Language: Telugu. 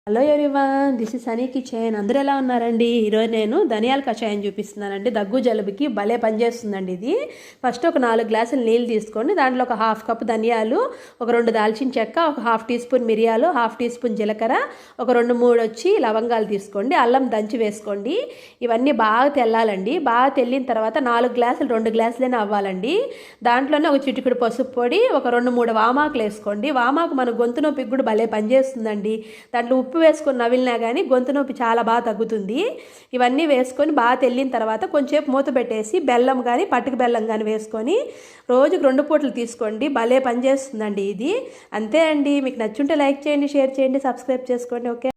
Hello everyone, this is honey kitchen. అందరూ ఎలా ఉన్నారండి? ఈరోజు నేను ధనియాల కషాయం చూపిస్తున్నానండి. దగ్గు జలుబుకి భలే పనిచేస్తుందండి ఇది. ఫస్ట్ ఒక 4 గ్లాసులు నీళ్ళు తీసుకోండి. దాంట్లో ఒక హాఫ్ కప్ ధనియాలు, ఒక 2 దాల్చిన చెక్క, ఒక హాఫ్ టీ స్పూన్ మిరియాలు, హాఫ్ టీ స్పూన్ జీలకర్ర, ఒక 2-3 వచ్చి లవంగాలు తీసుకోండి. అల్లం దంచి వేసుకోండి. ఇవన్నీ బాగా తెల్లాలండి. బాగా తెల్లిన తర్వాత 4 గ్లాసులు 2 గ్లాసులైనా అవ్వాలండి. దాంట్లోనే ఒక చిటికెడు పసుపు పొడి, ఒక 2-3 వామాకులు వేసుకోండి. వామాకు మన గొంతు నొప్పికి కూడా భలే పనిచేస్తుందండి. దాంట్లో ఉప్పు వేసుకొని నవిలినా కానీ గొంతు నొప్పి చాలా బాగా తగ్గుతుంది. ఇవన్నీ వేసుకొని బాగా తెల్లిన తర్వాత కొంచెంసేపు మూత పెట్టేసి బెల్లం కానీ పట్టుకు బెల్లం కానీ వేసుకొని రోజుకు 2 పూటలు తీసుకోండి. భలే పనిచేస్తుందండి ఇది. అంతే అండి. మీకు నచ్చుంటే లైక్ చేయండి, షేర్ చేయండి, సబ్స్క్రైబ్ చేసుకోండి. ఓకే.